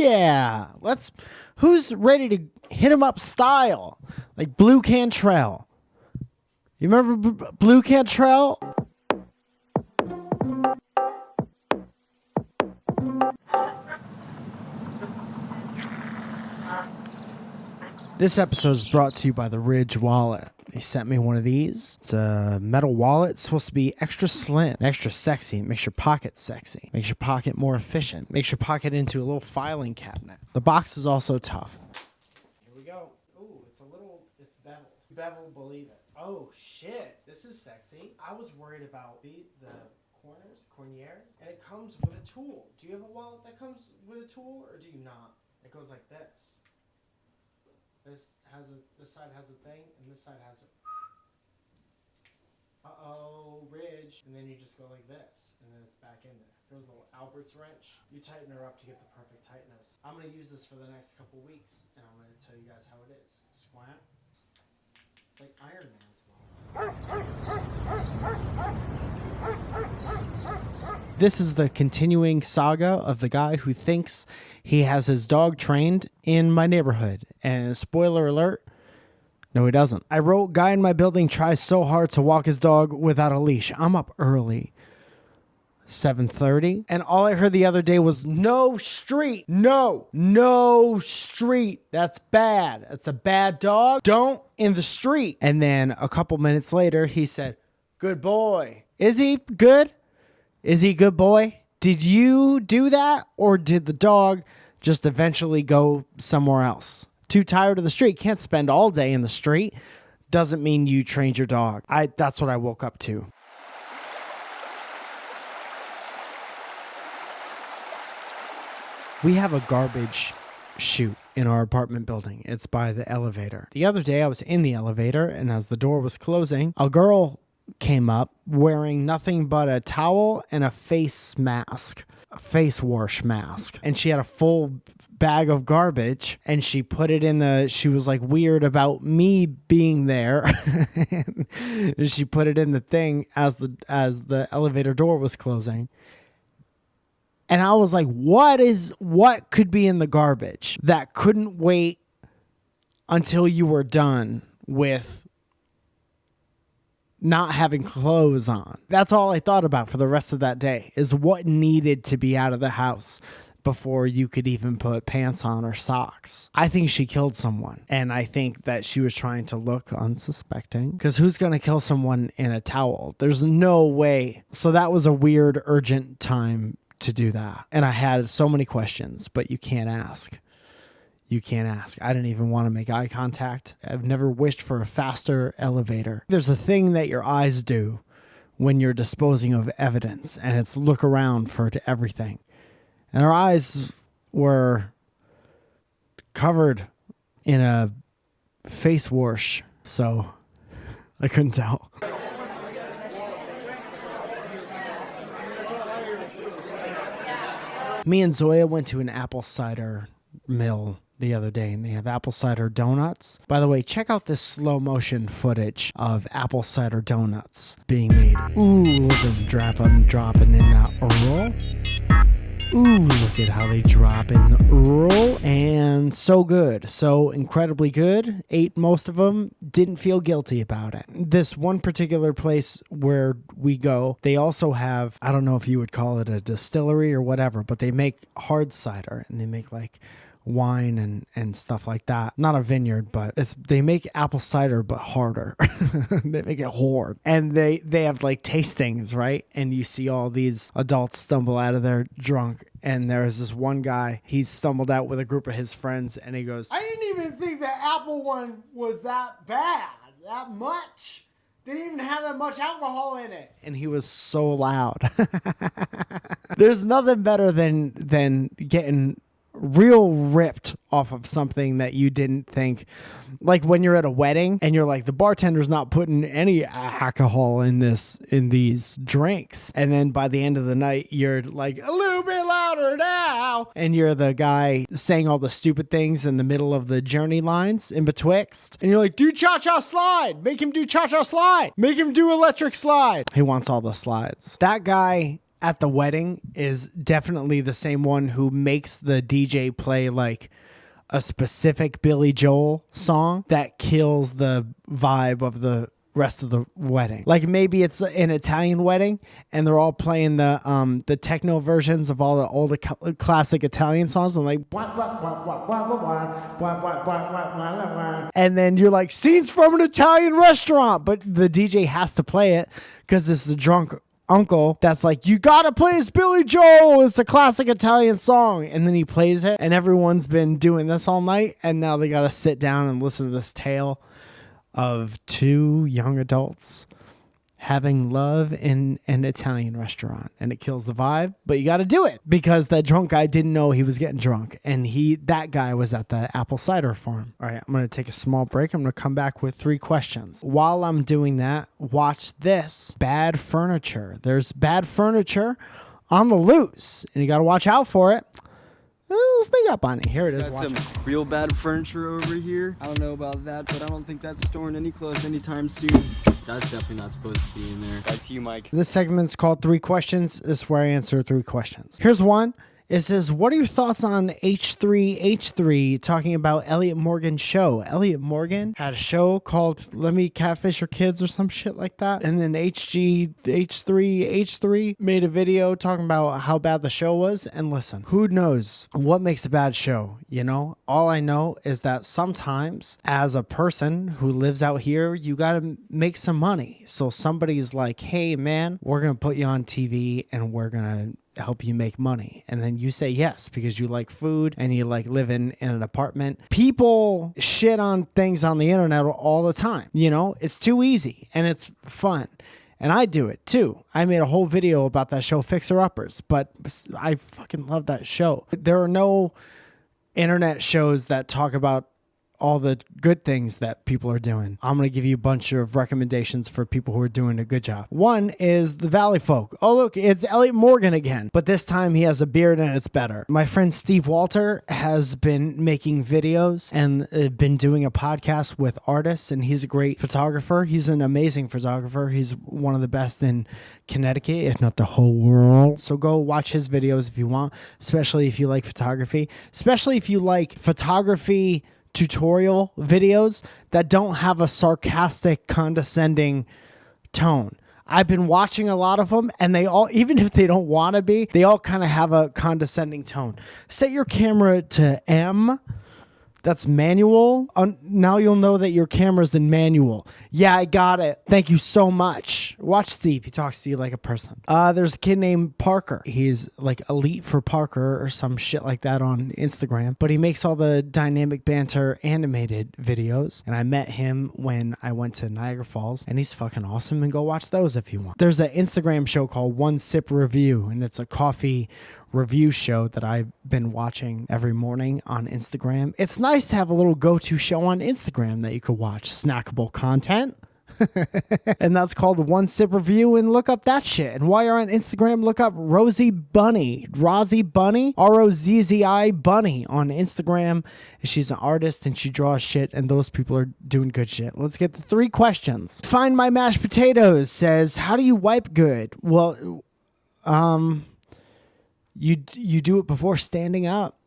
yeah. Who's ready to hit him up style? Like Blue Cantrell. You remember Blue Cantrell? This episode is brought to you by the Ridge Wallet. They sent me one of these. It's a metal wallet. It's supposed to be extra slim, extra sexy. It makes your pocket sexy. Makes your pocket more efficient. Makes your pocket into a little filing cabinet. The box is also tough. Here we go. Ooh, it's beveled. Bevel, believe it. Oh, shit. This is sexy. I was worried about the corniers, and it comes with a tool. Do you have a wallet that comes with a tool, or do you not? It goes like this. This side has a thing, and this side has a... Uh-oh, ridge. And then you just go like this, and then it's back in there. There's a little Albert's wrench. You tighten her up to get the perfect tightness. I'm going to use this for the next couple weeks, and I'm going to tell you guys how it is. Squat. It's like Iron Man's wallet. This is the continuing saga of the guy who thinks he has his dog trained in my neighborhood. And spoiler alert, no, he doesn't. I wrote, guy in my building tries so hard to walk his dog without a leash. I'm up early, 7:30. And all I heard the other day was, no street. No street. That's bad. That's a bad dog. Don't in the street. And then a couple minutes later, he said, good boy. Is he good? Is he a good boy? Did you do that? Or did the dog just eventually go somewhere else? Too tired of the street. Can't spend all day in the street. Doesn't mean you trained your dog. That's what I woke up to. We have a garbage chute in our apartment building. It's by the elevator. The other day I was in the elevator, and as the door was closing, a girl came up wearing nothing but a towel and a face mask, a face wash mask. And she had a full bag of garbage, and she put it in she was like weird about me being there. And she put it in the thing as the elevator door was closing. And I was like, what could be in the garbage that couldn't wait until you were done with not having clothes on? That's all I thought about for the rest of that day, is what needed to be out of the house before you could even put pants on or socks. I think she killed someone, and I think that she was trying to look unsuspecting, because who's going to kill someone in a towel? There's no way. So that was a weird, urgent time to do that. And I had so many questions, but you can't ask. You can't ask. I didn't even want to make eye contact. I've never wished for a faster elevator. There's a thing that your eyes do when you're disposing of evidence, and it's look around for everything. And our eyes were covered in a face wash, so I couldn't tell. Me and Zoya went to an apple cider mill the other day, and they have apple cider donuts. By the way, check out this slow motion footage of apple cider donuts being made. Ooh, look at them dropping in that roll. Ooh, look at how they drop in the roll. And so good. So incredibly good. Ate most of them. Didn't feel guilty about it. This one particular place where we go, they also have, I don't know if you would call it a distillery or whatever, but they make hard cider, and they make like wine and stuff like that. Not a vineyard, but they make apple cider but harder. They make it hard. And they have like tastings, right? And you see all these adults stumble out of there drunk, and there's this one guy, he stumbled out with a group of his friends, and he goes, I didn't even think the apple one was that bad, that much. They didn't even have that much alcohol in it. And he was so loud. There's nothing better than getting real ripped off of something that you didn't think, like when you're at a wedding and you're like, the bartender's not putting any alcohol in these drinks, and then by the end of the night you're like, a little bit louder now, and you're the guy saying all the stupid things in the middle of the journey lines in betwixt, and you're like, do cha-cha slide, make him do cha-cha slide, make him do electric slide. He wants all the slides. That guy at the wedding is definitely the same one who makes the DJ play like a specific Billy Joel song that kills the vibe of the rest of the wedding. Like maybe it's an Italian wedding and they're all playing the techno versions of all the old classic Italian songs and like and then you're like scenes from an Italian restaurant, but the DJ has to play it because it's the drunk uncle that's like, you gotta play this Billy Joel, it's a classic Italian song, and then he plays it and everyone's been doing this all night and now they gotta sit down and listen to this tale of two young adults having love in an Italian restaurant, and it kills the vibe, but you got to do it because that drunk guy didn't know he was getting drunk, and that guy was at the apple cider farm. All right, I'm going to take a small break. I'm going to come back with 3 questions. While I'm doing that, watch this. Bad furniture. There's bad furniture on the loose, and you got to watch out for it. Let's sneak up on it. Here it is. Got some real bad furniture over here. I don't know about that, but I don't think that's storing any clothes anytime soon. That's definitely not supposed to be in there. Back to you, Mike. This segment's called 3 Questions. This is where I answer 3 questions. Here's one. It says, what are your thoughts on H3H3 talking about Elliot Morgan's show? Elliot Morgan had a show called Let Me Catfish Your Kids or some shit like that. And then H3H3 made a video talking about how bad the show was. And listen, who knows what makes a bad show? You know, all I know is that sometimes as a person who lives out here, you got to make some money. So somebody's like, hey man, we're going to put you on TV and we're going to help you make money, and then you say yes because you like food and you like living in an apartment. People shit on things on the internet all the time. You know, it's too easy and it's fun, and I do it too. I made a whole video about that show, Fixer Uppers, but I fucking love that show. There are no internet shows that talk about all the good things that people are doing. I'm going to give you a bunch of recommendations for people who are doing a good job. One is the Valley Folk. Oh, look, it's Elliot Morgan again, but this time he has a beard and it's better. My friend Steve Walter has been making videos and been doing a podcast with artists, and he's a great photographer. He's an amazing photographer. He's one of the best in Connecticut, if not the whole world. So go watch his videos if you want, especially if you like photography, especially if you like photography tutorial videos that don't have a sarcastic, condescending tone. I've been watching a lot of them, and they all, even if they don't want to be, they all kind of have a condescending tone. Set your camera to M. That's manual. Now you'll know that your camera's in manual. Yeah, I got it. Thank you so much. Watch Steve. He talks to you like a person. There's a kid named Parker. He's like Elite for Parker or some shit like that on Instagram. But he makes all the dynamic banter animated videos. And I met him when I went to Niagara Falls. And he's fucking awesome. And go watch those if you want. There's an Instagram show called One Sip Review. And it's a coffee review show that I've been watching every morning on Instagram. It's nice to have a little go-to show on Instagram that you could watch snackable content. And that's called One Sip Review, and look up that shit. And while you're on Instagram, look up Rosie Bunny, Rozzy Bunny, R-O-Z-Z-I Bunny on Instagram. She's an artist and she draws shit, and those people are doing good shit. Let's get the 3 questions. Find My Mashed Potatoes says, how do you wipe good? Well, you do it before standing up.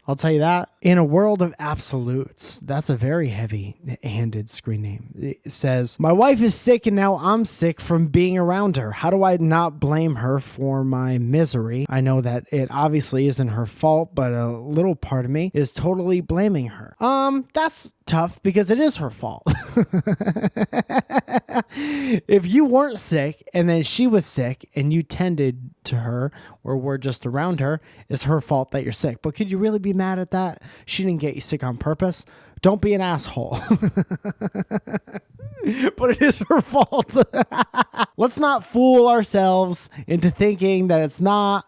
I'll tell you that. In a world of absolutes, that's a very heavy-handed screen name. It says, my wife is sick and now I'm sick from being around her. How do I not blame her for my misery? I know that it obviously isn't her fault, but a little part of me is totally blaming her. That's tough because it is her fault. If you weren't sick and then she was sick and you tended to her or were just around her, it's her fault that you're sick. But could you really be mad at that? She didn't get you sick on purpose. Don't be an asshole. But it is her fault. Let's not fool ourselves into thinking that it's not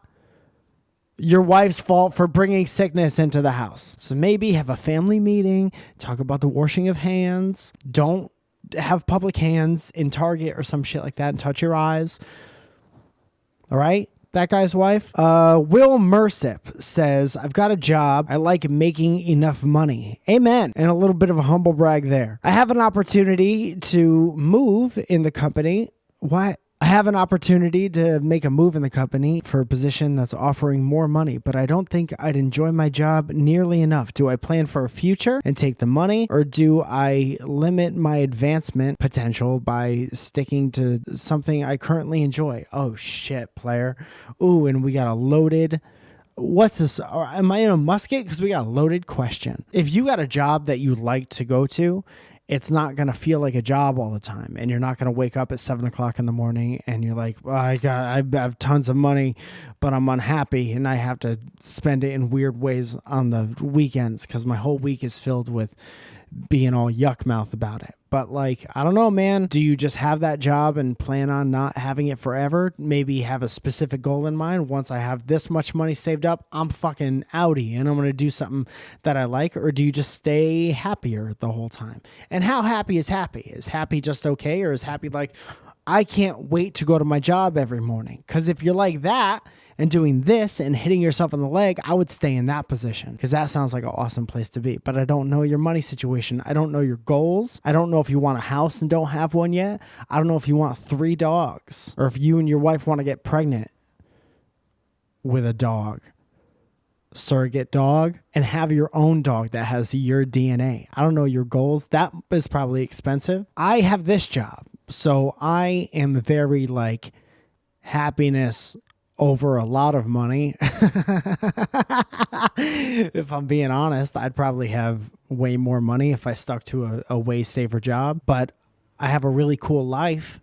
your wife's fault for bringing sickness into the house. So maybe have a family meeting, talk about the washing of hands. Don't have public hands in Target or some shit like that and touch your eyes. All right? That guy's wife. Will Mersip says, I've got a job. I like making enough money. Amen. And a little bit of a humble brag there. I have an opportunity to move in the company. What? I have an opportunity to make a move in the company for a position that's offering more money, but I don't think I'd enjoy my job nearly enough. Do I plan for a future and take the money, or do I limit my advancement potential by sticking to something I currently enjoy? Oh shit, player. Ooh, and we got a loaded... What's this? Am I in a musket? Because we got a loaded question. If you got a job that you like to go to, it's not going to feel like a job all the time. And you're not going to wake up at 7 o'clock in the morning and you're like, well, I have tons of money, but I'm unhappy and I have to spend it in weird ways on the weekends because my whole week is filled with being all yuck mouth about it. But like, I don't know, man. Do you just have that job and plan on not having it forever? Maybe have a specific goal in mind. Once I have this much money saved up, I'm fucking outie and I'm going to do something that I like. Or do you just stay happier the whole time? And how happy is happy? Is happy just okay? Or is happy like, I can't wait to go to my job every morning? Because if you're like that, and doing this and hitting yourself in the leg, I would stay in that position because that sounds like an awesome place to be. But I don't know your money situation. I don't know your goals. I don't know if you want a house and don't have one yet. I don't know if you want 3 dogs or if you and your wife want to get pregnant with a dog, surrogate dog, and have your own dog that has your DNA. I don't know your goals. That is probably expensive. I have this job. So I am very like happiness over a lot of money. If I'm being honest, I'd probably have way more money if I stuck to a way safer job, but I have a really cool life.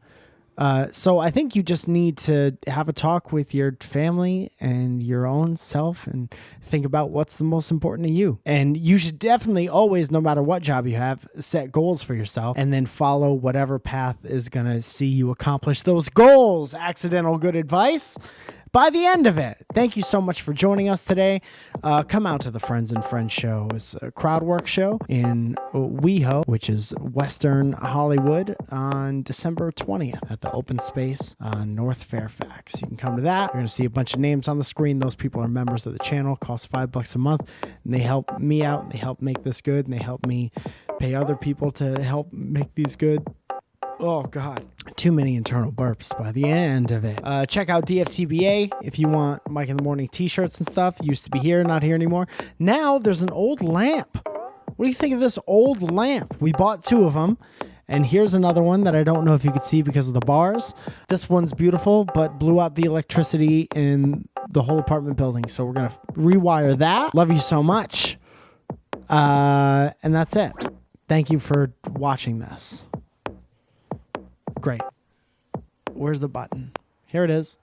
So I think you just need to have a talk with your family and your own self and think about what's the most important to you. And you should definitely always, no matter what job you have, set goals for yourself and then follow whatever path is going to see you accomplish those goals. Accidental good advice by the end of it. Thank you so much for joining us today. Come out to the Friends and Friends show. It's a crowd work show in WeHo, which is Western Hollywood, on December 20th at the open space on North Fairfax. You can come to that. You're going to see a bunch of names on the screen. Those people are members of the channel. Cost $5 a month. And they help me out. They help make this good. And they help me pay other people to help make these good. Oh, God. Too many internal burps by the end of it. Check out DFTBA if you want Mike in the Morning t-shirts and stuff. Used to be here, not here anymore. Now there's an old lamp. What do you think of this old lamp? We bought 2 of them. And here's another one that I don't know if you could see because of the bars. This one's beautiful, but blew out the electricity in the whole apartment building. So we're going to rewire that. Love you so much. And that's it. Thank you for watching this. Great. Where's the button? Here it is.